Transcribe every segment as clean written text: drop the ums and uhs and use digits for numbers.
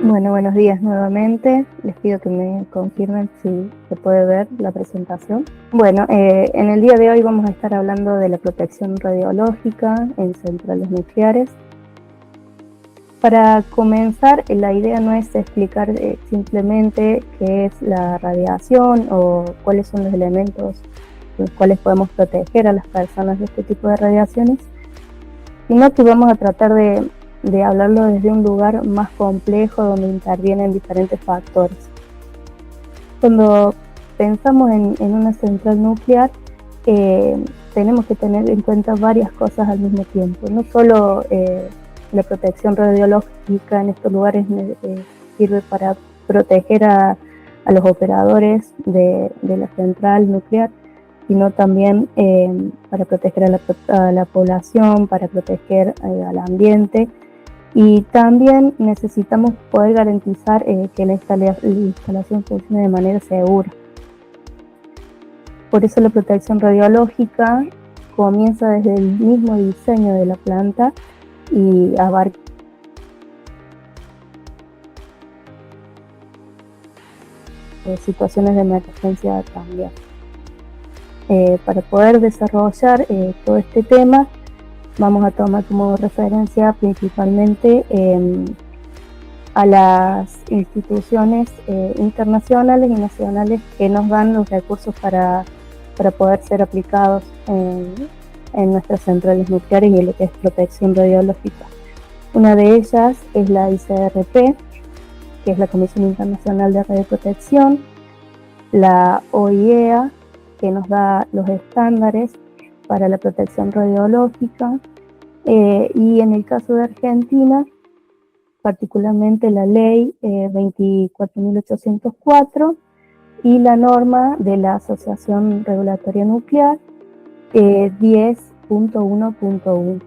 Bueno, buenos días nuevamente. Les pido que me confirmen si se puede ver la presentación. Bueno, en el día de hoy vamos a estar hablando de la protección radiológica en centrales nucleares. Para comenzar, la idea no es explicar simplemente qué es la radiación o cuáles son los elementos con los cuales podemos proteger a las personas de este tipo de radiaciones, sino que vamos a tratar de hablarlo desde un lugar más complejo donde intervienen diferentes factores. Cuando pensamos en una central nuclear, tenemos que tener en cuenta varias cosas al mismo tiempo. No solo la protección radiológica en estos lugares sirve para proteger a los operadores de la central nuclear, sino también para proteger a la población, para proteger al ambiente. Y también necesitamos poder garantizar que la instalación funcione de manera segura. Por eso la protección radiológica comienza desde el mismo diseño de la planta y abarca situaciones de emergencia también. Para poder desarrollar todo este tema, vamos a tomar como referencia principalmente a las instituciones internacionales y nacionales que nos dan los recursos para poder ser aplicados en nuestras centrales nucleares y en lo que es protección radiológica. Una de ellas es la ICRP, que es la Comisión Internacional de Radioprotección, la OIEA, que nos da los estándares para la protección radiológica, y en el caso de Argentina, particularmente la ley 24.804 y la norma de la Asociación Regulatoria Nuclear 10.1.1.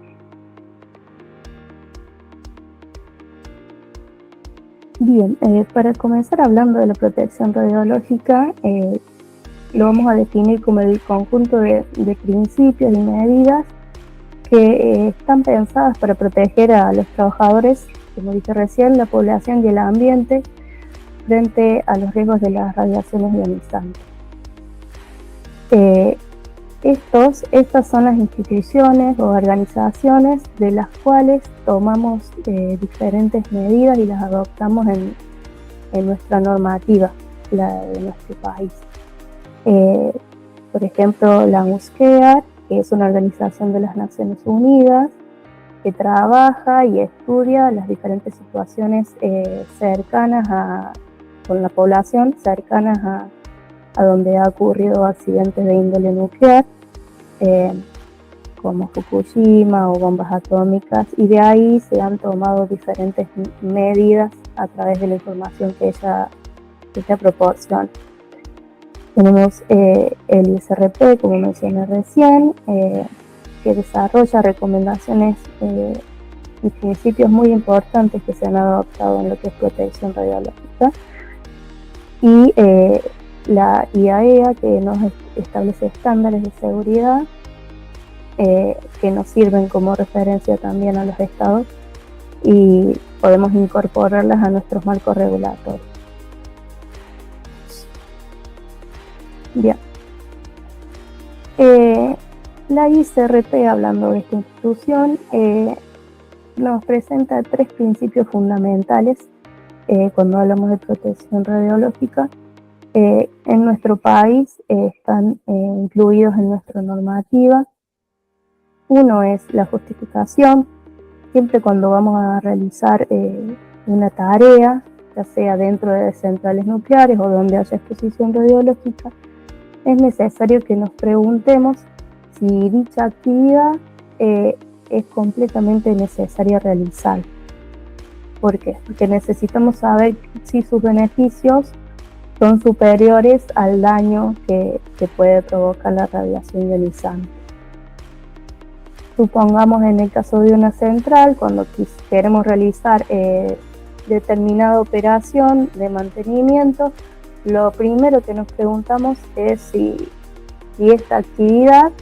Bien, para comenzar hablando de la protección radiológica, lo vamos a definir como el conjunto de principios y medidas que están pensadas para proteger a los trabajadores, como dije recién, la población y el ambiente frente a los riesgos de las radiaciones ionizantes. Estas son las instituciones o organizaciones de las cuales tomamos diferentes medidas y las adoptamos en nuestra normativa, la de nuestro país. Por ejemplo, la UNSCEAR, que es una organización de las Naciones Unidas que trabaja y estudia las diferentes situaciones cercanas con la población, cercanas a donde ha ocurrido accidentes de índole nuclear, como Fukushima o bombas atómicas, y de ahí se han tomado diferentes medidas a través de la información que ella proporciona. Tenemos el ICRP, como mencioné recién, que desarrolla recomendaciones y principios muy importantes que se han adoptado en lo que es protección radiológica. Y la IAEA, que nos establece estándares de seguridad que nos sirven como referencia también a los estados y podemos incorporarlas a nuestros marcos regulatorios. Bien. La ICRP, hablando de esta institución, nos presenta 3 principios fundamentales cuando hablamos de protección radiológica. En nuestro país están incluidos en nuestra normativa. Uno es la justificación. Siempre cuando vamos a realizar una tarea, ya sea dentro de centrales nucleares o donde haya exposición radiológica, es necesario que nos preguntemos si dicha actividad es completamente necesaria realizar. ¿Por qué? Porque necesitamos saber si sus beneficios son superiores al daño que puede provocar la radiación ionizante. Supongamos en el caso de una central, cuando queremos realizar determinada operación de mantenimiento, lo primero que nos preguntamos es si esta actividad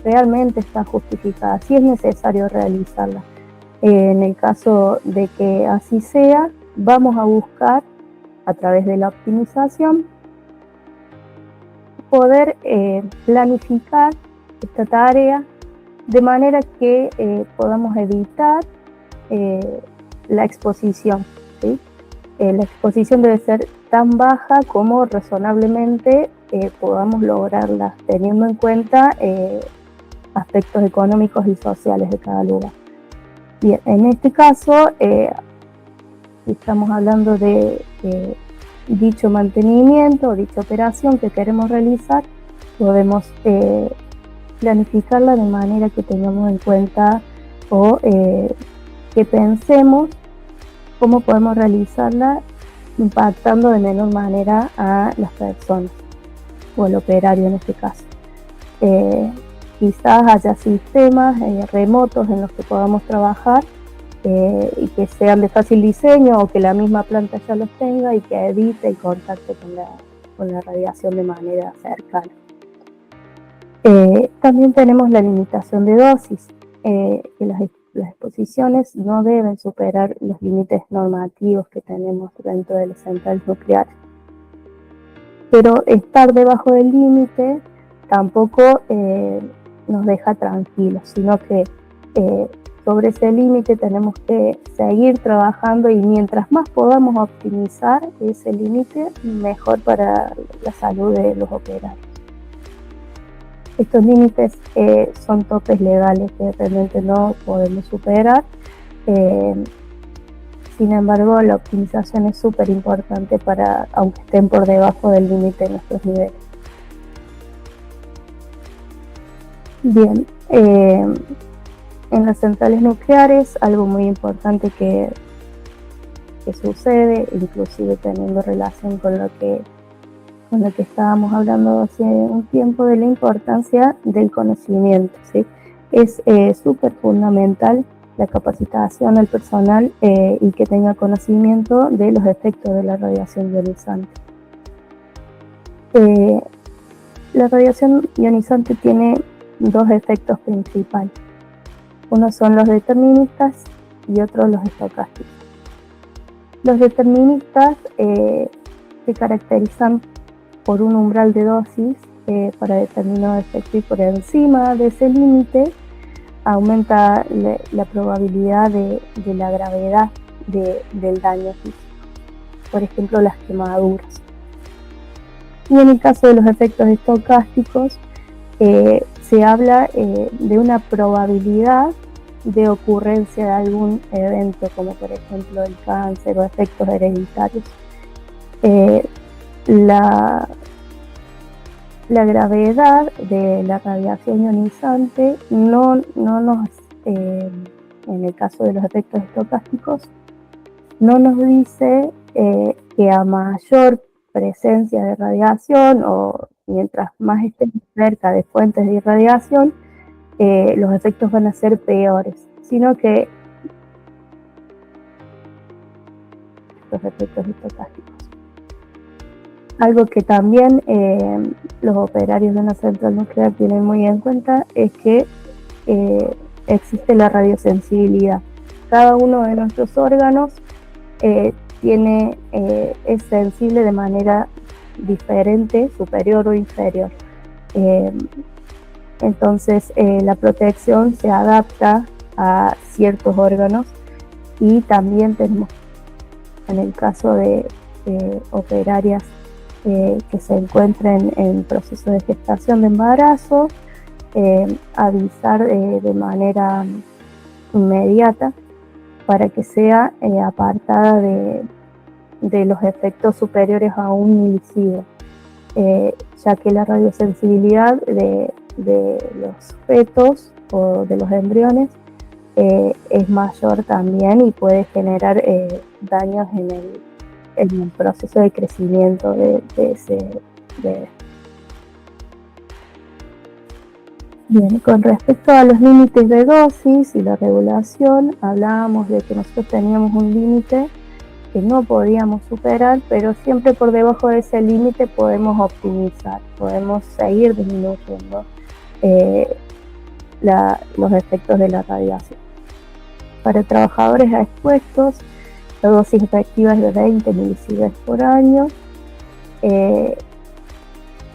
realmente está justificada, si es necesario realizarla. En el caso de que así sea, vamos a buscar, a través de la optimización, poder planificar esta tarea de manera que podamos evitar la exposición, ¿sí? La exposición debe ser tan baja como razonablemente podamos lograrla, teniendo en cuenta aspectos económicos y sociales de cada lugar. Bien, en este caso, estamos hablando de dicho mantenimiento, dicha operación que queremos realizar, podemos planificarla de manera que tengamos en cuenta o que pensemos cómo podemos realizarla impactando de menor manera a las personas o al operario en este caso. Quizás haya sistemas remotos en los que podamos trabajar y que sean de fácil diseño o que la misma planta ya los tenga y que evite el contacto con la radiación de manera cercana. También tenemos la limitación de dosis, que las exposiciones no deben superar los límites normativos que tenemos dentro de las centrales nucleares. Pero estar debajo del límite tampoco nos deja tranquilos, sino que sobre ese límite tenemos que seguir trabajando y mientras más podamos optimizar ese límite, mejor para la salud de los operarios. Estos límites son topes legales que realmente no podemos superar. Sin embargo, la optimización es súper importante para, aunque estén por debajo del límite de nuestros niveles. Bien, en las centrales nucleares, algo muy importante que sucede, inclusive teniendo relación con lo que estábamos hablando hace un tiempo, de la importancia del conocimiento, ¿sí? Es súper fundamental la capacitación al personal y que tenga conocimiento de los efectos de la radiación ionizante. La radiación ionizante tiene dos efectos principales. Uno son los deterministas y otro los estocásticos. Los deterministas se caracterizan por un umbral de dosis para determinado efecto y por encima de ese límite aumenta la probabilidad de la gravedad del daño físico, por ejemplo las quemaduras. Y en el caso de los efectos estocásticos se habla de una probabilidad de ocurrencia de algún evento, como por ejemplo el cáncer o efectos hereditarios. La gravedad de la radiación ionizante no nos, en el caso de los efectos estocásticos, no nos dice que a mayor presencia de radiación o mientras más estemos cerca de fuentes de irradiación, los efectos van a ser peores, sino que los efectos estocásticos. Algo que también los operarios de una central nuclear tienen muy en cuenta es que existe la radiosensibilidad. Cada uno de nuestros órganos es sensible de manera diferente, superior o inferior. Entonces la protección se adapta a ciertos órganos y también tenemos, en el caso de operarias que se encuentren en proceso de gestación de embarazo, avisar de manera inmediata para que sea apartada de los efectos superiores a 1 milisievert, ya que la radiosensibilidad de los fetos o de los embriones es mayor también y puede generar daños en el proceso de crecimiento de ese bebé. Bien, con respecto a los límites de dosis y la regulación, hablábamos de que nosotros teníamos un límite que no podíamos superar, pero siempre por debajo de ese límite podemos optimizar, podemos seguir disminuyendo los efectos de la radiación. Para trabajadores expuestos, La dosis efectiva es de 20 milisieverts por año.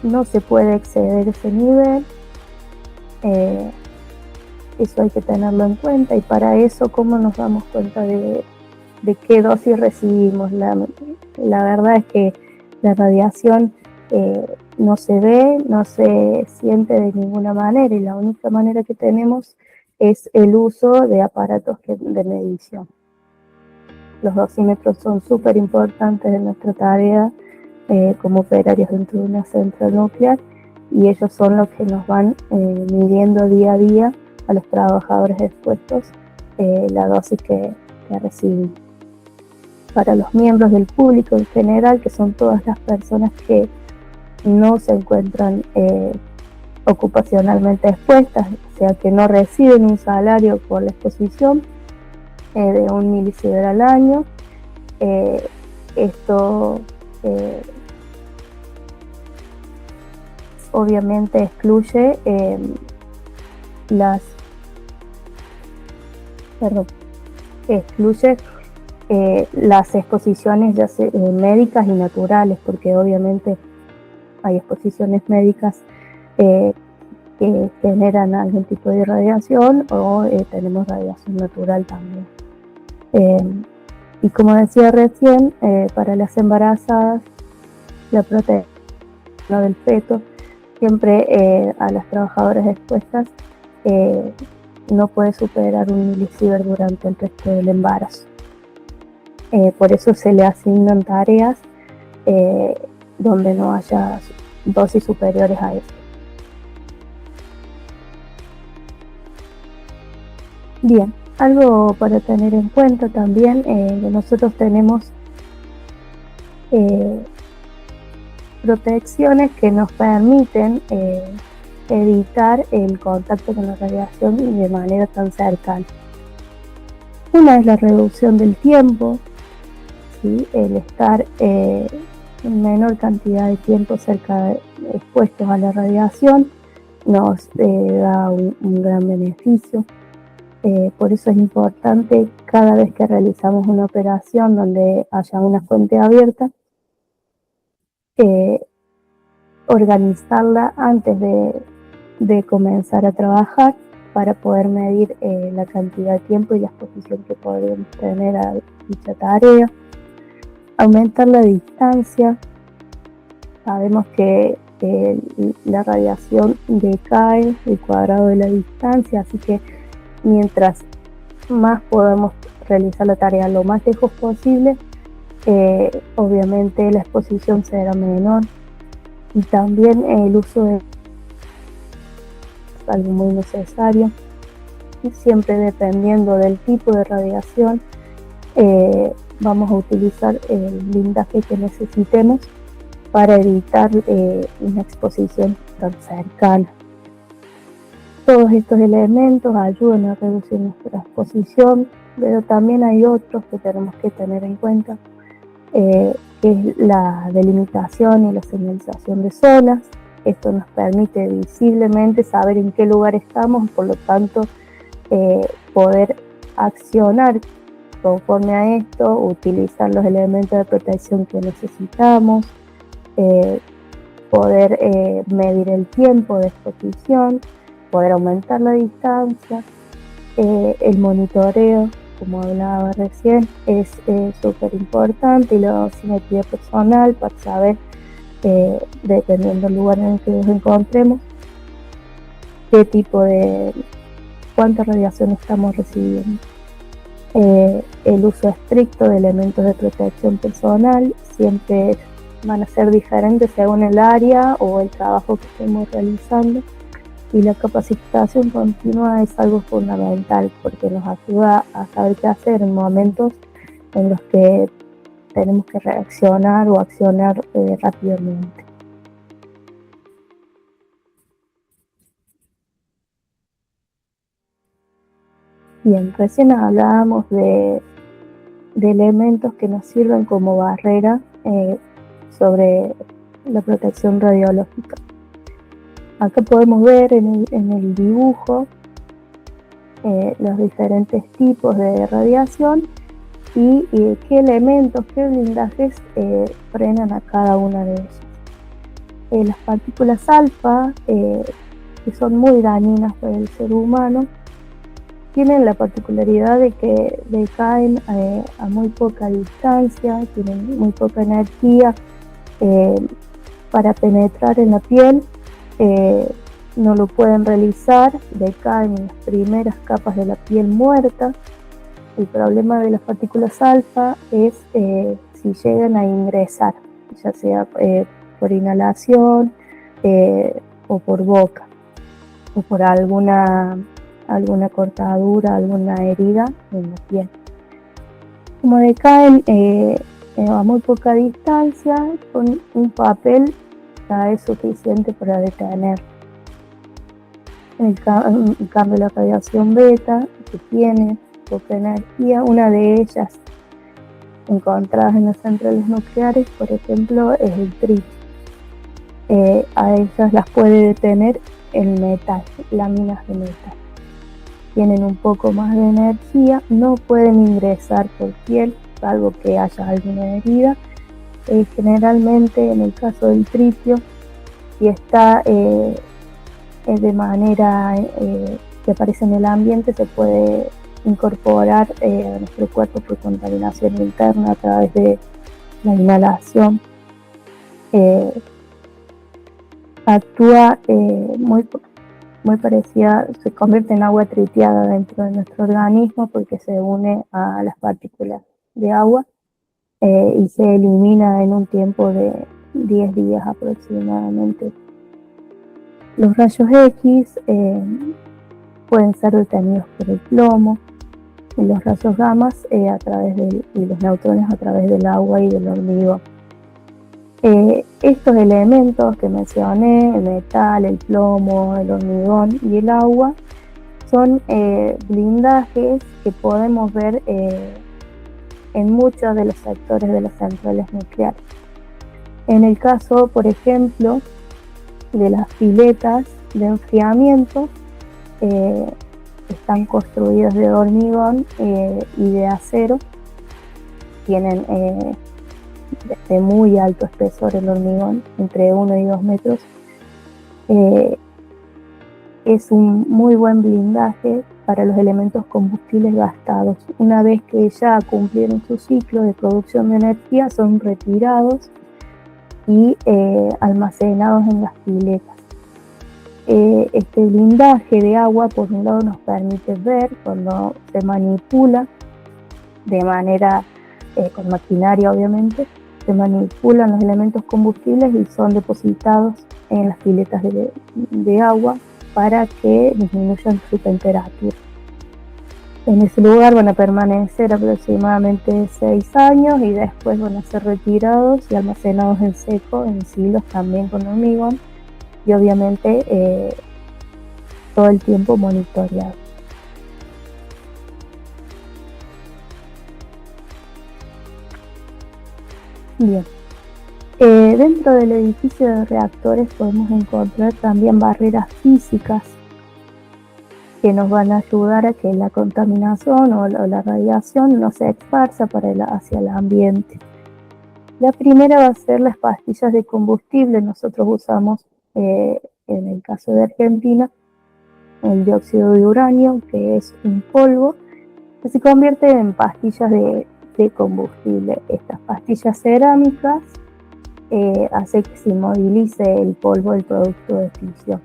No se puede exceder ese nivel. Eso hay que tenerlo en cuenta, y para eso, ¿cómo nos damos cuenta de qué dosis recibimos? La verdad es que la radiación no se ve, no se siente de ninguna manera, y la única manera que tenemos es el uso de aparatos de medición. Los dosímetros son súper importantes en nuestra tarea como operarios dentro de una central nuclear, y ellos son los que nos van midiendo día a día a los trabajadores expuestos la dosis que reciben. Para los miembros del público en general, que son todas las personas que no se encuentran ocupacionalmente expuestas, o sea, que no reciben un salario por la exposición de 1 milisievert al año, esto obviamente excluye las exposiciones ya sea médicas y naturales, porque obviamente hay exposiciones médicas que generan algún tipo de radiación, o tenemos radiación natural también. Y como decía recién, para las embarazadas, la protección del feto, siempre a las trabajadoras expuestas no puede superar 1 milisievert durante el resto del embarazo. Por eso se le asignan tareas donde no haya dosis superiores a eso. Bien, algo para tener en cuenta también, nosotros tenemos protecciones que nos permiten evitar el contacto con la radiación de manera tan cercana. Una es la reducción del tiempo, ¿sí? El estar en menor cantidad de tiempo expuestos a la radiación nos da un gran beneficio. Por eso es importante, cada vez que realizamos una operación donde haya una fuente abierta, organizarla antes de comenzar a trabajar, para poder medir la cantidad de tiempo y la exposición que podemos tener a dicha tarea. Aumentar la distancia. Sabemos que la radiación decae el cuadrado de la distancia, así que mientras más podamos realizar la tarea lo más lejos posible, obviamente la exposición será menor. Y también el uso de algo muy necesario, y siempre dependiendo del tipo de radiación vamos a utilizar el blindaje que necesitemos para evitar una exposición tan cercana. Todos estos elementos ayudan a reducir nuestra exposición, pero también hay otros que tenemos que tener en cuenta, que es la delimitación y la señalización de zonas. Esto nos permite visiblemente saber en qué lugar estamos, por lo tanto poder accionar conforme a esto, utilizar los elementos de protección que necesitamos, poder medir el tiempo de exposición, poder aumentar la distancia. El monitoreo, como hablaba recién, es súper importante, y la dosimetría personal para saber, dependiendo del lugar en el que nos encontremos, cuánta radiación estamos recibiendo. El uso estricto de elementos de protección personal siempre van a ser diferentes según el área o el trabajo que estemos realizando, y la capacitación continua es algo fundamental, porque nos ayuda a saber qué hacer en momentos en los que tenemos que reaccionar o accionar rápidamente. Bien, recién hablábamos de elementos que nos sirven como barrera sobre la protección radiológica. Acá podemos ver en el dibujo los diferentes tipos de radiación, y qué elementos, qué blindajes frenan a cada una de ellas. Las partículas alfa, que son muy dañinas para el ser humano, tienen la particularidad de que decaen a muy poca distancia, tienen muy poca energía para penetrar en la piel, no lo pueden realizar, decaen en las primeras capas de la piel muerta. El problema de las partículas alfa es si llegan a ingresar, ya sea por inhalación o por boca, o por alguna cortadura, alguna herida en la piel. Como decaen a muy poca distancia, con un papel ya es suficiente para detener. En cambio, la radiación beta, que tiene poca energía, una de ellas encontradas en las centrales nucleares, por ejemplo, es el tritio. A ellas las puede detener el metal, láminas de metal. Tienen un poco más de energía, no pueden ingresar por piel, salvo que haya alguna herida. Generalmente, en el caso del tritio, si está de manera que aparece en el ambiente, se puede incorporar a nuestro cuerpo por contaminación interna a través de la inhalación. Actúa muy parecida, se convierte en agua tritiada dentro de nuestro organismo porque se une a las partículas de agua y se elimina en un tiempo de 10 días aproximadamente. Los rayos X pueden ser detenidos por el plomo, y los rayos gamma y los neutrones a través del agua y del hormigón. Estos elementos que mencioné, el metal, el plomo, el hormigón y el agua, son blindajes que podemos ver en muchos de los sectores de las centrales nucleares. En el caso, por ejemplo, de las piletas de enfriamiento, están construidas de hormigón y de acero, tienen de muy alto espesor el hormigón, entre 1 y 2 metros. Es un muy buen blindaje para los elementos combustibles gastados. Una vez que ya cumplieron su ciclo de producción de energía, son retirados y almacenados en las piletas. Este blindaje de agua, por un lado, nos permite ver cuando se manipula de manera con maquinaria, obviamente, se manipulan los elementos combustibles y son depositados en las piletas de agua para que disminuyan su temperatura. En ese lugar van a permanecer aproximadamente 6 años y después van a ser retirados y almacenados en seco en silos también con hormigón y obviamente todo el tiempo monitoreados. Bien, dentro del edificio de reactores podemos encontrar también barreras físicas que nos van a ayudar a que la contaminación o la radiación no se esparza hacia el ambiente. La primera va a ser las pastillas de combustible. Nosotros usamos, en el caso de Argentina, el dióxido de uranio, que es un polvo que se convierte en pastillas de combustible. Estas pastillas cerámicas hace que se inmovilice el polvo del producto de fisión.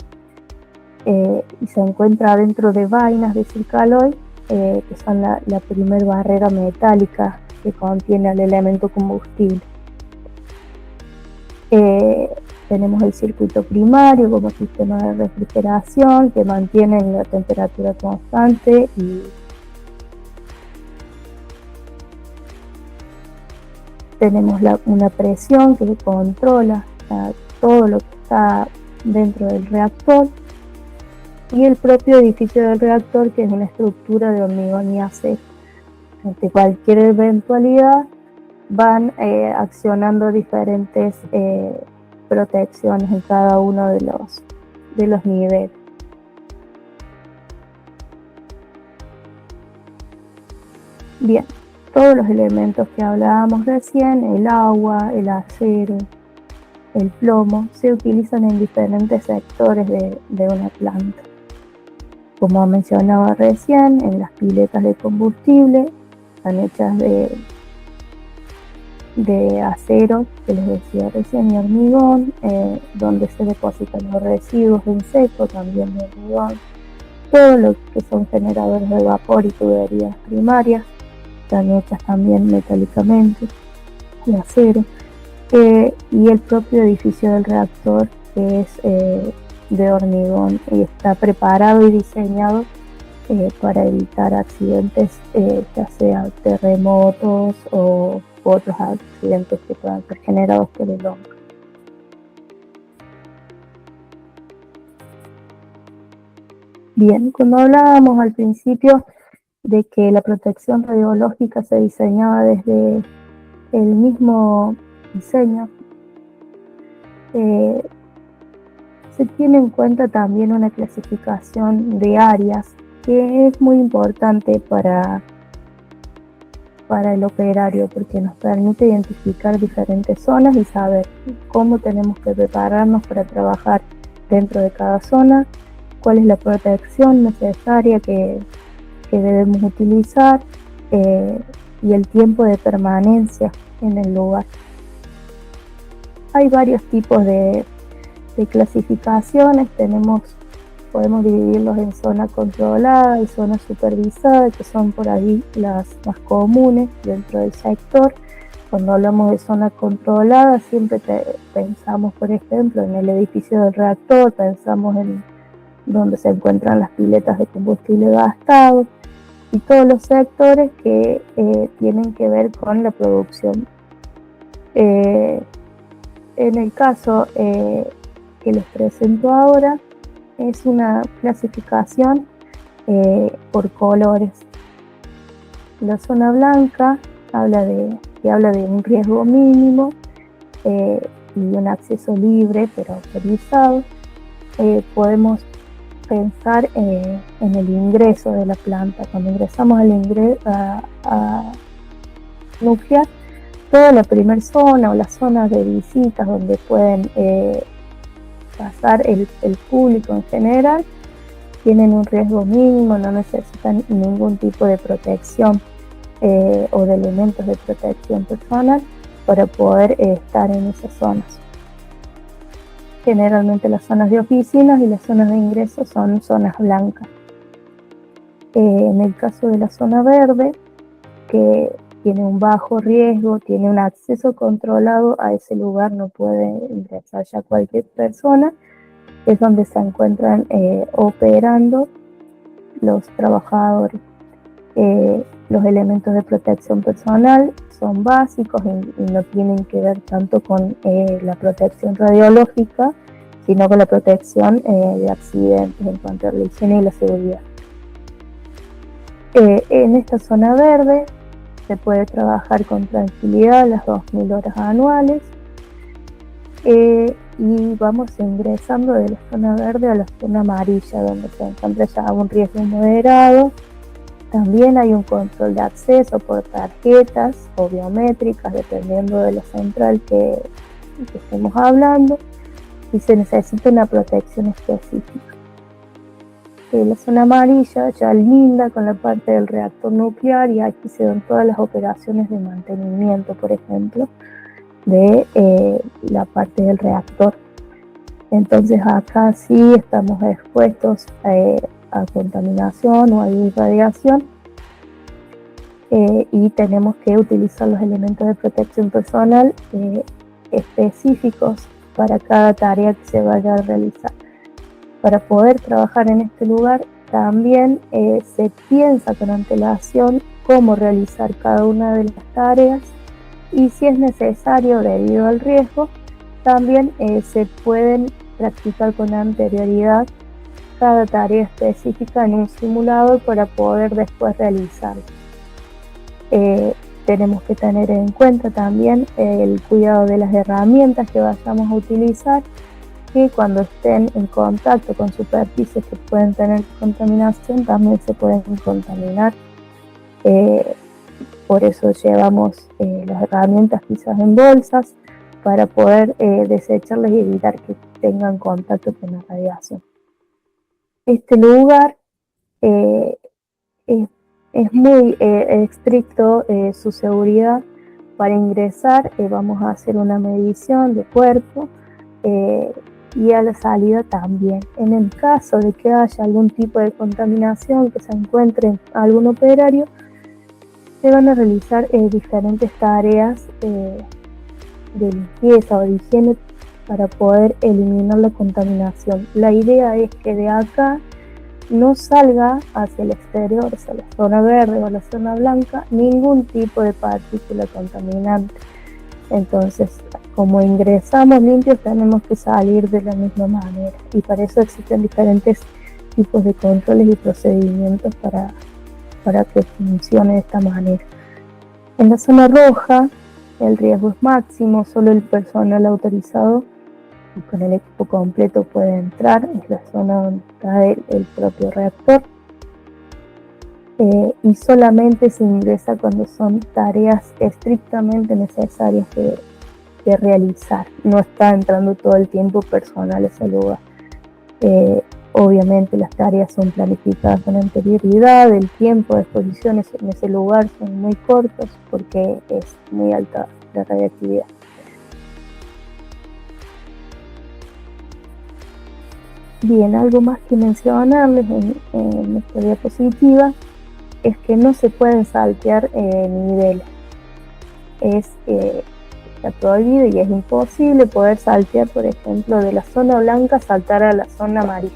Y se encuentra dentro de vainas de Zircaloy, que son la primer barrera metálica que contiene el elemento combustible. Tenemos el circuito primario como sistema de refrigeración que mantiene la temperatura constante y tenemos una presión que controla todo lo que está dentro del reactor, y el propio edificio del reactor, que es una estructura de hormigón y acero. Ante cualquier eventualidad van accionando diferentes protecciones en cada uno de los niveles. Bien, todos los elementos que hablábamos recién, el agua, el acero, el plomo, se utilizan en diferentes sectores de una planta. Como mencionaba recién, en las piletas de combustible están hechas de acero, que les decía recién, y hormigón, donde se depositan los residuos en seco, también de hormigón. Todo lo que son generadores de vapor y tuberías primarias están hechas también metálicamente de acero. Y el propio edificio del reactor, que es de hormigón y está preparado y diseñado para evitar accidentes, ya sea terremotos o otros accidentes que puedan ser generados por el hombre. Bien, cuando hablábamos al principio de que la protección radiológica se diseñaba desde el mismo diseño, se tiene en cuenta también una clasificación de áreas que es muy importante para el operario, porque nos permite identificar diferentes zonas y saber cómo tenemos que prepararnos para trabajar dentro de cada zona, cuál es la protección necesaria que debemos utilizar y el tiempo de permanencia en el lugar. Hay varios tipos de clasificaciones. Podemos dividirlos en zona controlada y zona supervisada, que son por ahí las más comunes dentro del sector. Cuando hablamos de zona controlada, siempre pensamos, por ejemplo, en el edificio del reactor, pensamos en donde se encuentran las piletas de combustible gastado y todos los sectores que tienen que ver con la producción. En el caso que les presento ahora, es una clasificación por colores. La zona blanca habla de un riesgo mínimo y un acceso libre pero autorizado. Podemos pensar en el ingreso de la planta. Cuando ingresamos a nuclear, toda la primera zona o las zonas de visitas donde pueden pasar el público en general, tienen un riesgo mínimo, no necesitan ningún tipo de protección o de elementos de protección personal para poder estar en esas zonas. Generalmente las zonas de oficinas y las zonas de ingreso son zonas blancas. En el caso de la zona verde, que tiene un bajo riesgo, tiene un acceso controlado a ese lugar, no puede ingresar ya cualquier persona, es donde se encuentran operando los trabajadores. Los elementos de protección personal son básicos y no tienen que ver tanto con la protección radiológica, sino con la protección de accidentes en cuanto a la higiene y la seguridad. En esta zona verde se puede trabajar con tranquilidad las 2000 horas anuales y vamos ingresando de la zona verde a la zona amarilla, donde se encuentra ya un riesgo moderado. También hay un control de acceso por tarjetas o biométricas, dependiendo de la central que estemos hablando, y se necesita una protección específica. La zona amarilla ya linda con la parte del reactor nuclear, y aquí se dan todas las operaciones de mantenimiento, por ejemplo, de la parte del reactor. Entonces acá sí estamos expuestos a contaminación o a irradiación y tenemos que utilizar los elementos de protección personal específicos para cada tarea que se vaya a realizar. Para poder trabajar en este lugar también se piensa con antelación cómo realizar cada una de las tareas, y si es necesario debido al riesgo, también se pueden practicar con anterioridad cada tarea específica en un simulador para poder después realizarla. Tenemos que tener en cuenta también el cuidado de las herramientas que vayamos a utilizar, que cuando estén en contacto con superficies que pueden tener contaminación, también se pueden contaminar por eso llevamos las herramientas quizás en bolsas para poder desecharlas y evitar que tengan contacto con la radiación. Este lugar es muy estricto su seguridad. Para ingresar vamos a hacer una medición de cuerpo y a la salida también. En el caso de que haya algún tipo de contaminación, que se encuentre en algún operario, se van a realizar diferentes tareas de limpieza o de higiene para poder eliminar la contaminación. La idea es que de acá no salga hacia el exterior, hacia la zona verde o la zona blanca, ningún tipo de partícula contaminante. Entonces, como ingresamos limpios, tenemos que salir de la misma manera, y para eso existen diferentes tipos de controles y procedimientos para que funcione de esta manera. En la zona roja, el riesgo es máximo, solo el personal autorizado y con el equipo completo puede entrar. Es la zona donde está el propio reactor. Y solamente se ingresa cuando son tareas estrictamente necesarias de realizar. No está entrando todo el tiempo personal a ese lugar. Obviamente las tareas son planificadas con anterioridad, el tiempo de exposición en ese lugar son muy cortos porque es muy alta la radiactividad. Bien, algo más que mencionarles en esta diapositiva es que no se pueden saltear niveles. Está prohibido y es imposible poder saltear, por ejemplo, de la zona blanca saltar a la zona amarilla.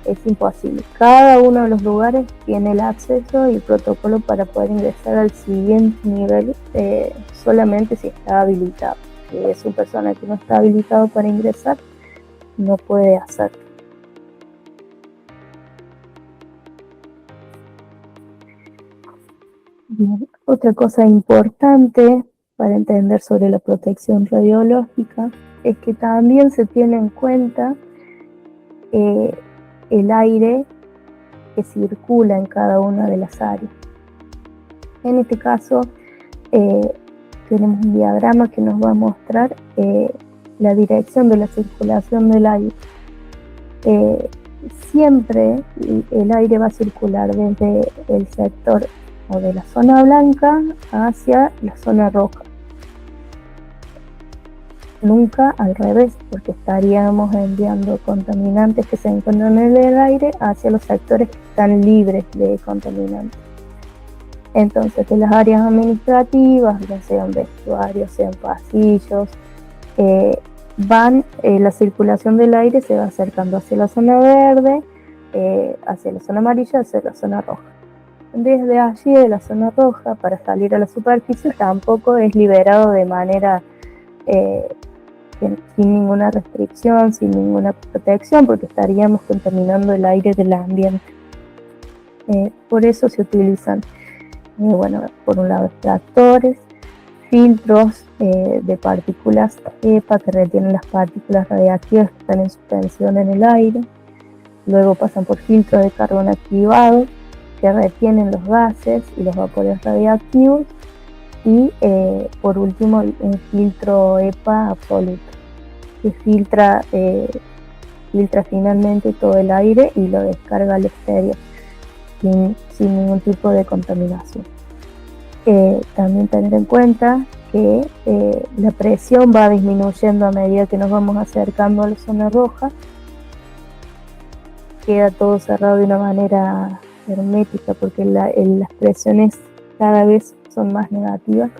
Es imposible. Cada uno de los lugares tiene el acceso y el protocolo para poder ingresar al siguiente nivel solamente si está habilitado. Si es un personal que no está habilitado para ingresar, no puede hacerlo. Bien. Otra cosa importante para entender sobre la protección radiológica es que también se tiene en cuenta el aire que circula en cada una de las áreas. En este caso tenemos un diagrama que nos va a mostrar la dirección de la circulación del aire. Siempre el aire va a circular desde el sector o de la zona blanca hacia la zona roja. Nunca al revés, porque estaríamos enviando contaminantes que se encuentran en el aire hacia los sectores que están libres de contaminantes. Entonces, de las áreas administrativas, ya sean vestuarios, sean pasillos, la circulación del aire se va acercando hacia la zona verde, hacia la zona amarilla, hacia la zona roja. Desde allí, de la zona roja, para salir a la superficie, tampoco es liberado de manera sin ninguna restricción, sin ninguna protección, porque estaríamos contaminando el aire del ambiente. Por eso se utilizan, por un lado, extractores, filtros de partículas EPA que retienen las partículas radiactivas que están en suspensión en el aire. Luego pasan por filtros de carbón activado que retienen los gases y los vapores radiactivos, y por último un filtro EPA absoluto que filtra finalmente todo el aire y lo descarga al exterior sin ningún tipo de contaminación. También tener en cuenta que la presión va disminuyendo a medida que nos vamos acercando a la zona roja. Queda todo cerrado de una manera hermética porque las presiones cada vez son más negativas.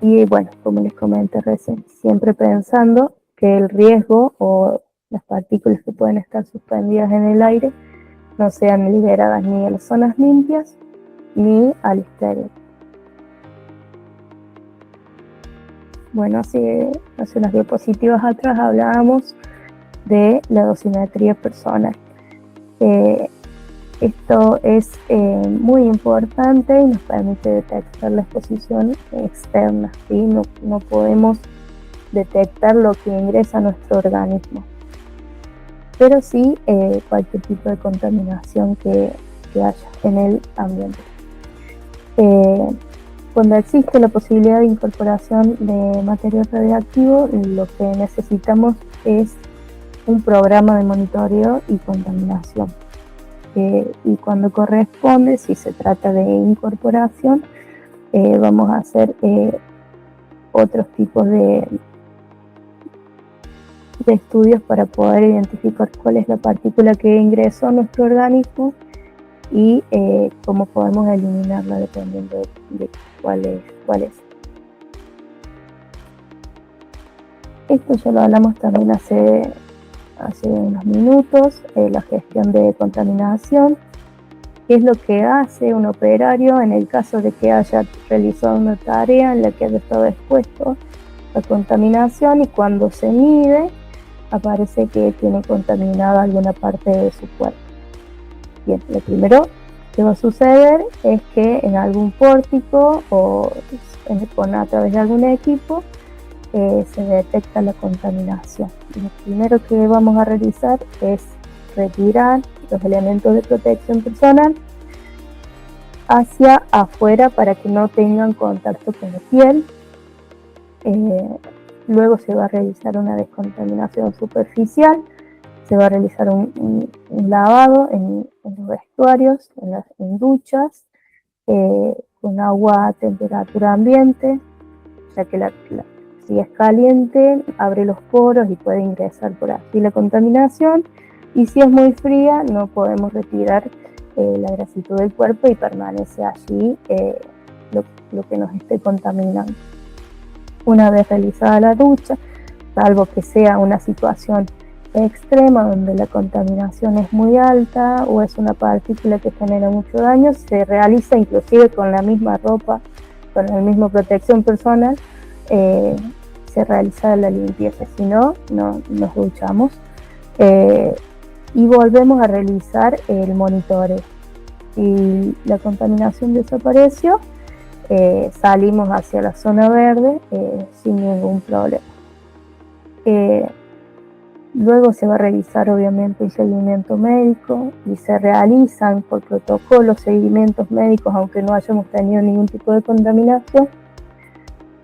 Y bueno, como les comenté recién, siempre pensando que el riesgo o las partículas que pueden estar suspendidas en el aire no sean liberadas ni a las zonas limpias ni al exterior. Bueno, hace unas diapositivas atrás hablábamos de la dosimetría personal. Esto es muy importante y nos permite detectar la exposición externa, ¿sí? No podemos detectar lo que ingresa a nuestro organismo, pero sí cualquier tipo de contaminación que haya en el ambiente. Cuando existe la posibilidad de incorporación de material radioactivo, lo que necesitamos es un programa de monitoreo y contaminación. Y cuando corresponde, si se trata de incorporación, vamos a hacer otros tipos de estudios para poder identificar cuál es la partícula que ingresó a nuestro organismo y cómo podemos eliminarla dependiendo de cuál es. Esto ya lo hablamos también hace unos minutos, la gestión de contaminación, qué es lo que hace un operario en el caso de que haya realizado una tarea en la que haya estado expuesto a contaminación, y cuando se mide aparece que tiene contaminada alguna parte de su cuerpo. Bien, lo primero que va a suceder es que en algún pórtico o a través de algún equipo se detecta la contaminación. Lo primero que vamos a realizar es retirar los elementos de protección personal hacia afuera para que no tengan contacto con la piel. Luego se va a realizar una descontaminación superficial, se va a realizar un lavado en los vestuarios, en duchas, con agua a temperatura ambiente, ya que si es caliente abre los poros y puede ingresar por aquí la contaminación, y si es muy fría no podemos retirar la grasitud del cuerpo y permanece allí lo que nos esté contaminando. Una vez realizada la ducha, salvo que sea una situación extrema donde la contaminación es muy alta o es una partícula que genera mucho daño, se realiza inclusive con la misma ropa, con la misma protección personal, se realiza la limpieza. Si no, nos duchamos y volvemos a realizar el monitoreo. Y la contaminación desapareció, salimos hacia la zona verde sin ningún problema. Luego se va a realizar obviamente un seguimiento médico y se realizan por protocolo seguimientos médicos aunque no hayamos tenido ningún tipo de contaminación,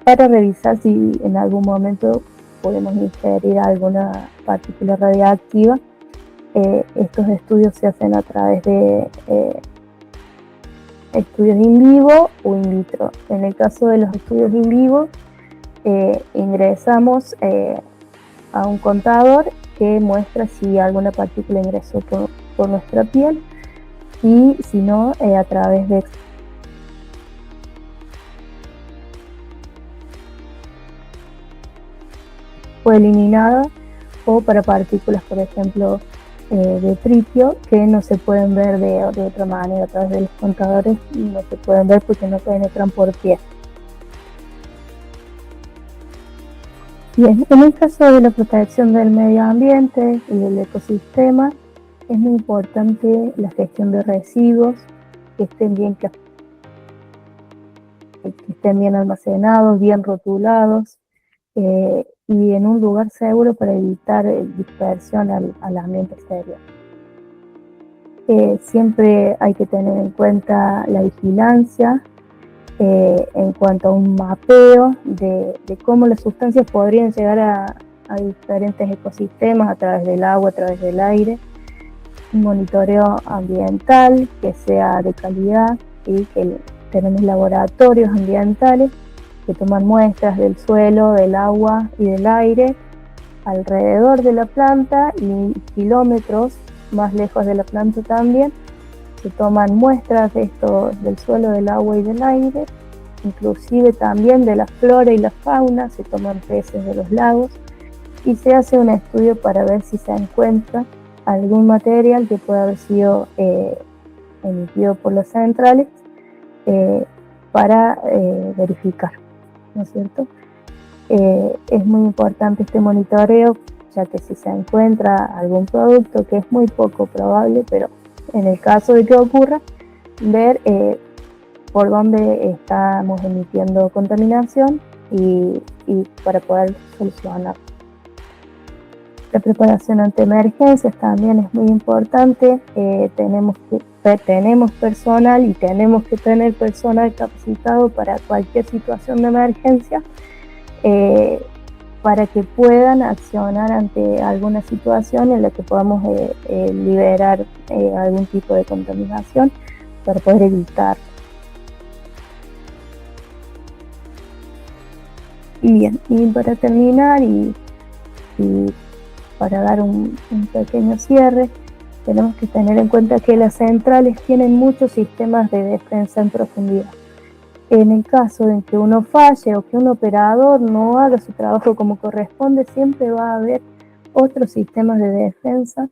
para revisar si en algún momento podemos ingerir alguna partícula radiactiva. Estos estudios se hacen a través de estudios in vivo o in vitro. En el caso de los estudios in vivo, ingresamos a un contador que muestra si alguna partícula ingresó por nuestra piel, y si no, a través de fue eliminada, o para partículas, por ejemplo, de tritio, que no se pueden ver de otra manera. A través de los contadores no se pueden ver porque no penetran por piel. Bien, en el caso de la protección del medio ambiente y del ecosistema, es muy importante la gestión de residuos, que estén bien almacenados, bien rotulados, y en un lugar seguro para evitar dispersión al ambiente exterior. Siempre hay que tener en cuenta la vigilancia en cuanto a un mapeo de cómo las sustancias podrían llegar a diferentes ecosistemas a través del agua, a través del aire. Un monitoreo ambiental que sea de calidad, y que tenemos laboratorios ambientales que toman muestras del suelo, del agua y del aire alrededor de la planta, y kilómetros más lejos de la planta también se toman muestras de esto, del suelo, del agua y del aire, inclusive también de la flora y la fauna. Se toman peces de los lagos y se hace un estudio para ver si se encuentra algún material que pueda haber sido emitido por las centrales, para verificar, ¿no es cierto? Es muy importante este monitoreo, ya que si se encuentra algún producto, que es muy poco probable, pero en el caso de que ocurra, ver por dónde estamos emitiendo contaminación y para poder solucionar. La preparación ante emergencias también es muy importante. Tenemos que tenemos personal y tenemos que tener personal capacitado para cualquier situación de emergencia, para que puedan accionar ante alguna situación en la que podamos liberar algún tipo de contaminación para poder evitar. Y bien, y para terminar y para dar un pequeño cierre, tenemos que tener en cuenta que las centrales tienen muchos sistemas de defensa en profundidad. En el caso de que uno falle o que un operador no haga su trabajo como corresponde, siempre va a haber otros sistemas de defensa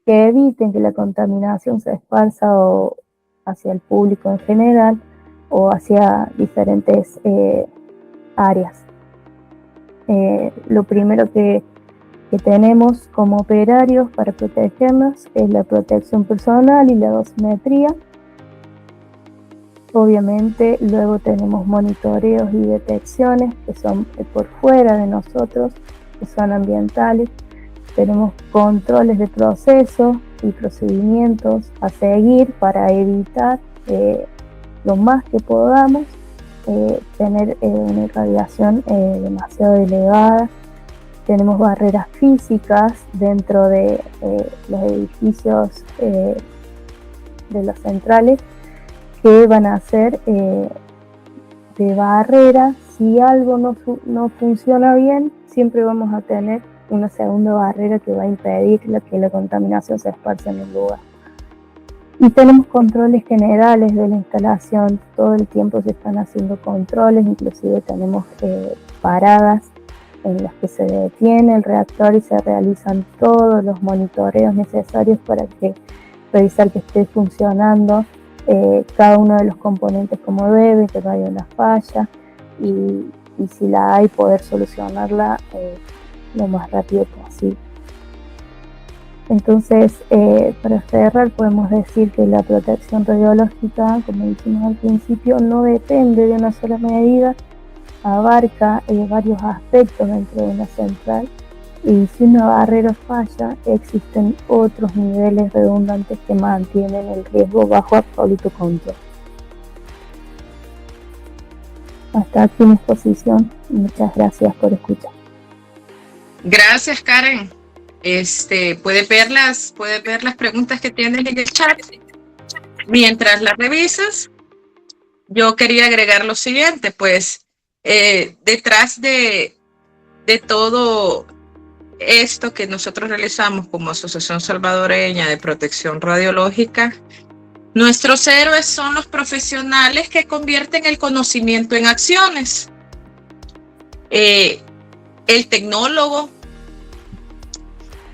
que eviten que la contaminación se esparza hacia el público en general o hacia diferentes áreas. Lo primero que tenemos como operarios para protegernos es la protección personal y la dosimetría. Obviamente luego tenemos monitoreos y detecciones que son por fuera de nosotros, que son ambientales. Tenemos controles de proceso y procedimientos a seguir para evitar lo más que podamos tener una irradiación demasiado elevada. Tenemos barreras físicas dentro de los edificios de las centrales que van a ser de barrera. Si algo no funciona bien, siempre vamos a tener una segunda barrera que va a impedir que la contaminación se esparza en el lugar. Y tenemos controles generales de la instalación, todo el tiempo se están haciendo controles, inclusive tenemos paradas en las que se detiene el reactor y se realizan todos los monitoreos necesarios para revisar que esté funcionando cada uno de los componentes como debe, que no haya una falla y si la hay, poder solucionarla lo más rápido posible. Entonces, para cerrar, podemos decir que la protección radiológica, como dijimos al principio, no depende de una sola medida, abarca varios aspectos dentro de una central, y si una barrera falla, existen otros niveles redundantes que mantienen el riesgo bajo absoluto control. Hasta aquí mi exposición. Muchas gracias por escuchar. Gracias, Karen. Puede ver las preguntas que tienes en el chat. Mientras las revisas, yo quería agregar lo siguiente, pues detrás de todo esto que nosotros realizamos como Asociación Salvadoreña de Protección Radiológica, nuestros héroes son los profesionales que convierten el conocimiento en acciones. El tecnólogo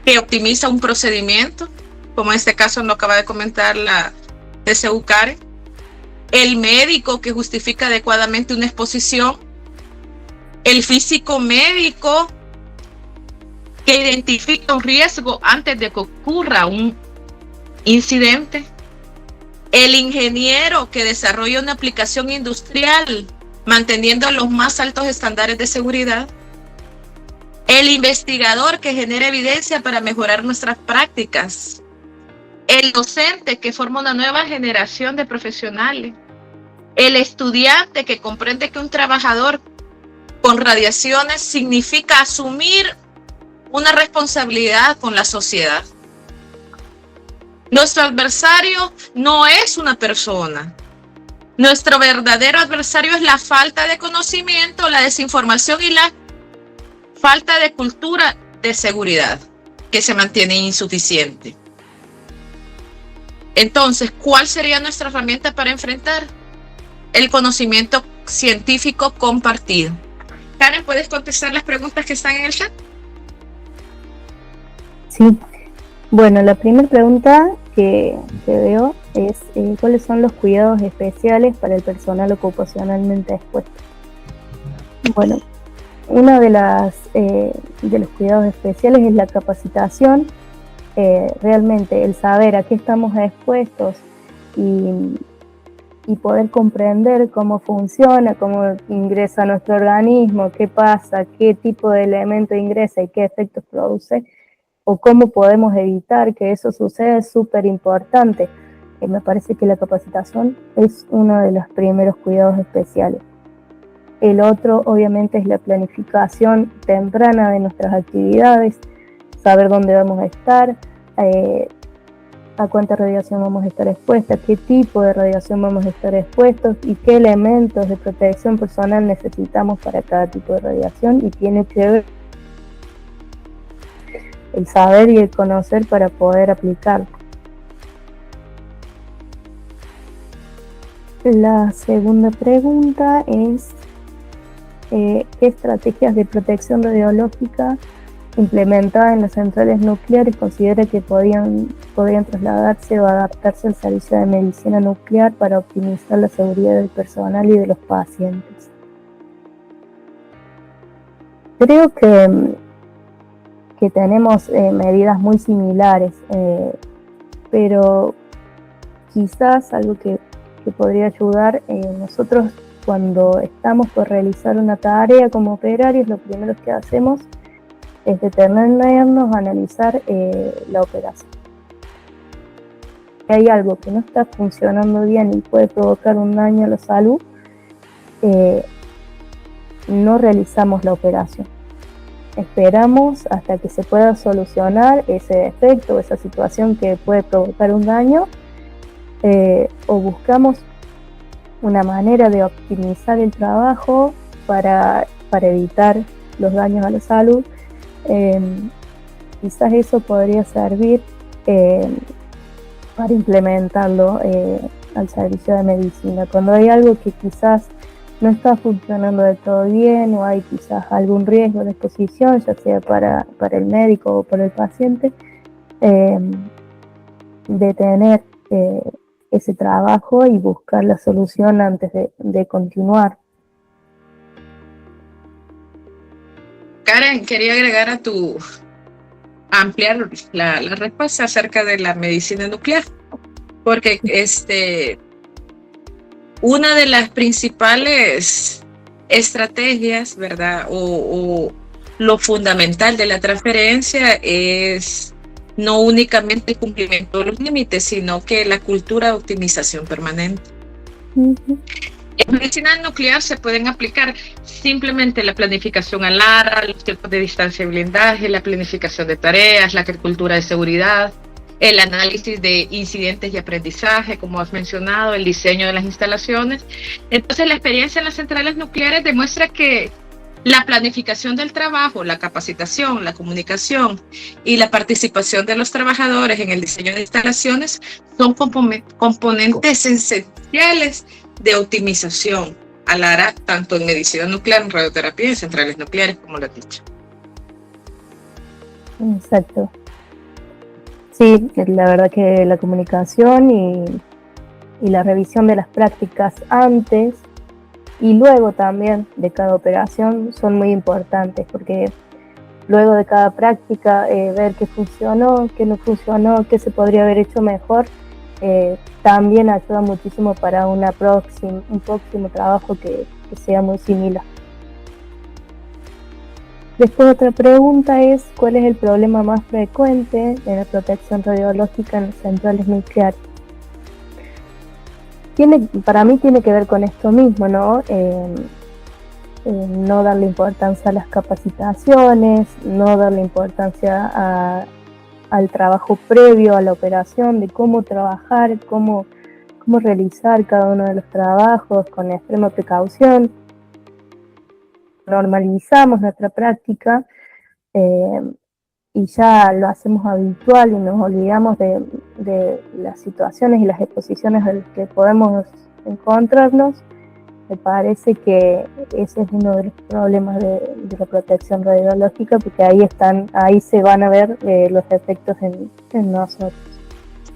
que optimiza un procedimiento, como en este caso nos acaba de comentar la TCU Karen, el médico que justifica adecuadamente una exposición, el físico médico que identifica un riesgo antes de que ocurra un incidente, el ingeniero que desarrolla una aplicación industrial manteniendo los más altos estándares de seguridad, el investigador que genera evidencia para mejorar nuestras prácticas, el docente que forma una nueva generación de profesionales, el estudiante que comprende que un trabajador con radiaciones significa asumir una responsabilidad con la sociedad. Nuestro adversario no es una persona. Nuestro verdadero adversario es la falta de conocimiento, la desinformación y la falta de cultura de seguridad que se mantiene insuficiente. Entonces, ¿cuál sería nuestra herramienta para enfrentar? El conocimiento científico compartido. Karen, ¿puedes contestar las preguntas que están en el chat? Sí. Bueno, la primera pregunta que veo es ¿cuáles son los cuidados especiales para el personal ocupacionalmente expuesto? Bueno, uno de los cuidados especiales es la capacitación, realmente el saber a qué estamos expuestos y poder comprender cómo funciona, cómo ingresa nuestro organismo, qué pasa, qué tipo de elemento ingresa y qué efectos produce, o cómo podemos evitar que eso suceda, es súper importante. me parece que la capacitación es uno de los primeros cuidados especiales. El otro, obviamente, es la planificación temprana de nuestras actividades, saber dónde vamos a estar, a cuánta radiación vamos a estar expuestas, qué tipo de radiación vamos a estar expuestos y qué elementos de protección personal necesitamos para cada tipo de radiación, y tiene que ver el saber y el conocer para poder aplicarlo. La segunda pregunta es ¿qué estrategias de protección radiológica implementadas en las centrales nucleares considera que podrían trasladarse o adaptarse al servicio de medicina nuclear para optimizar la seguridad del personal y de los pacientes? Creo que tenemos medidas muy similares, pero quizás algo que podría ayudar, nosotros cuando estamos por realizar una tarea como operarios, lo primero que hacemos es detenernos a analizar la operación. Si hay algo que no está funcionando bien y puede provocar un daño a la salud, no realizamos la operación. Esperamos hasta que se pueda solucionar ese defecto o esa situación que puede provocar un daño, o buscamos una manera de optimizar el trabajo para evitar los daños a la salud. Quizás eso podría servir para implementarlo al servicio de medicina. Cuando hay algo que quizás no está funcionando del todo bien, o hay quizás algún riesgo de exposición, ya sea para el médico o para el paciente, detener ese trabajo y buscar la solución antes de continuar. Karen, quería agregar ampliar la respuesta acerca de la medicina nuclear, porque una de las principales estrategias, ¿verdad? O lo fundamental de la transferencia es no únicamente el cumplimiento de los límites, sino que la cultura de optimización permanente. Uh-huh. En medicina nuclear se pueden aplicar simplemente la planificación a larga, los tiempos de distancia y blindaje, la planificación de tareas, la cultura de seguridad, el análisis de incidentes y aprendizaje, como has mencionado, el diseño de las instalaciones. Entonces, la experiencia en las centrales nucleares demuestra que la planificación del trabajo, la capacitación, la comunicación y la participación de los trabajadores en el diseño de instalaciones son componentes esenciales de optimización a larga, tanto en medicina nuclear, en radioterapia y en centrales nucleares, como lo he dicho. Exacto. Sí, la verdad que la comunicación y la revisión de las prácticas antes y luego también de cada operación son muy importantes, porque luego de cada práctica ver qué funcionó, qué no funcionó, qué se podría haber hecho mejor, también ayuda muchísimo para un próximo trabajo que sea muy similar. Después otra pregunta es, ¿cuál es el problema más frecuente en la protección radiológica en las centrales nucleares? Para mí tiene que ver con esto mismo, ¿no? No darle importancia a las capacitaciones, no darle importancia al trabajo previo a la operación, de cómo trabajar, cómo realizar cada uno de los trabajos con extrema precaución. Normalizamos nuestra práctica y ya lo hacemos habitual y nos olvidamos de las situaciones y las exposiciones en las que podemos encontrarnos. Me parece que ese es uno de los problemas de la protección radiológica, porque ahí se van a ver los efectos en nosotros.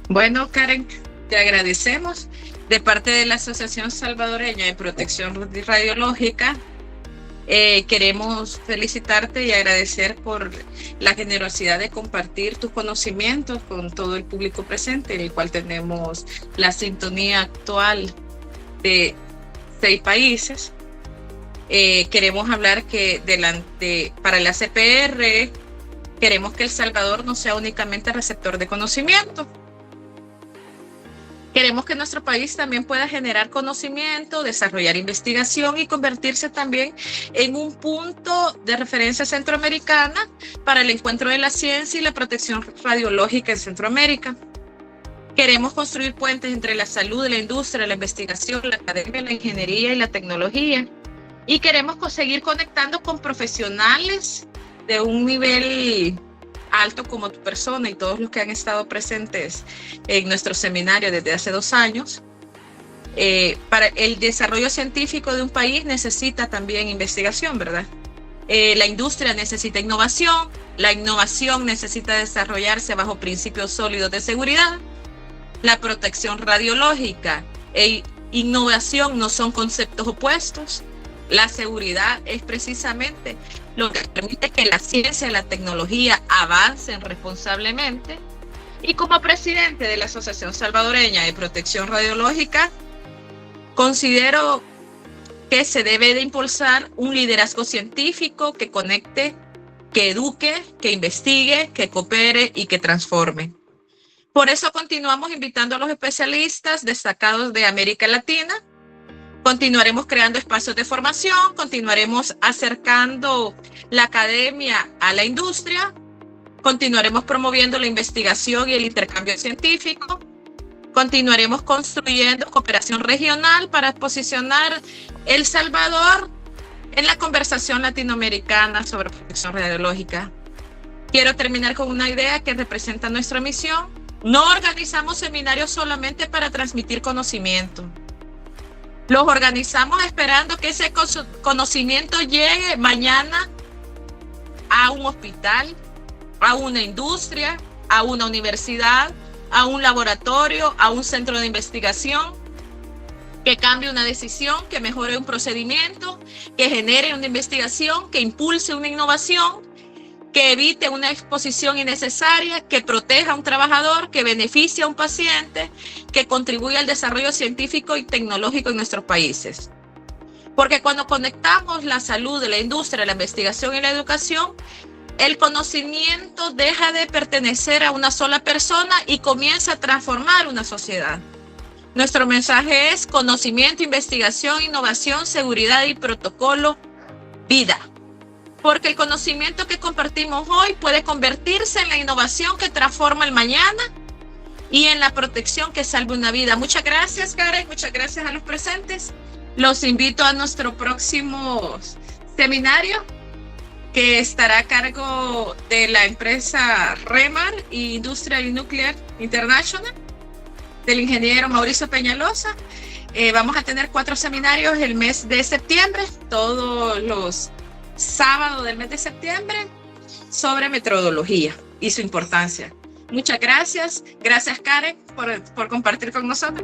Bueno, Karen, te agradecemos. De parte de la Asociación Salvadoreña de Protección Radiológica, queremos felicitarte y agradecer por la generosidad de compartir tus conocimientos con todo el público presente, en el cual tenemos la sintonía actual de 6 países. Queremos hablar que para la CPR queremos que El Salvador no sea únicamente receptor de conocimiento, Queremos que nuestro país también pueda generar conocimiento, desarrollar investigación y convertirse también en un punto de referencia centroamericana para el encuentro de la ciencia y la protección radiológica en Centroamérica. Queremos construir puentes entre la salud, la industria, la investigación, la academia, la ingeniería y la tecnología. Y queremos seguir conectando con profesionales de un nivel alto como tu persona y todos los que han estado presentes en nuestro seminario desde hace 2 años. Para el desarrollo científico de un país necesita también investigación, ¿verdad? La industria necesita innovación, la innovación necesita desarrollarse bajo principios sólidos de seguridad. La protección radiológica e innovación no son conceptos opuestos. La seguridad es precisamente lo que permite que la ciencia y la tecnología avancen responsablemente. Y como presidente de la Asociación Salvadoreña de Protección Radiológica, considero que se debe de impulsar un liderazgo científico que conecte, que eduque, que investigue, que coopere y que transforme. Por eso continuamos invitando a los especialistas destacados de América Latina. Continuaremos creando espacios de formación, continuaremos acercando la academia a la industria, continuaremos promoviendo la investigación y el intercambio científico, continuaremos construyendo cooperación regional para posicionar El Salvador en la conversación latinoamericana sobre protección radiológica. Quiero terminar con una idea que representa nuestra misión. No organizamos seminarios solamente para transmitir conocimiento. Los organizamos esperando que ese conocimiento llegue mañana a un hospital, a una industria, a una universidad, a un laboratorio, a un centro de investigación, que cambie una decisión, que mejore un procedimiento, que genere una investigación, que impulse una innovación, que evite una exposición innecesaria, que proteja a un trabajador, que beneficie a un paciente, que contribuya al desarrollo científico y tecnológico en nuestros países. Porque cuando conectamos la salud, la industria, la investigación y la educación, el conocimiento deja de pertenecer a una sola persona y comienza a transformar una sociedad. Nuestro mensaje es conocimiento, investigación, innovación, seguridad y protocolo, vida. Porque el conocimiento que compartimos hoy puede convertirse en la innovación que transforma el mañana y en la protección que salve una vida. Muchas gracias, Karen, muchas gracias a los presentes. Los invito a nuestro próximo seminario, que estará a cargo de la empresa Remar y Industrial Nuclear International, del ingeniero Mauricio Peñalosa. Vamos a tener 4 seminarios el mes de septiembre, todos los sábados del mes de septiembre, sobre metodología y su importancia. Muchas gracias. Gracias, Karen, por compartir con nosotros.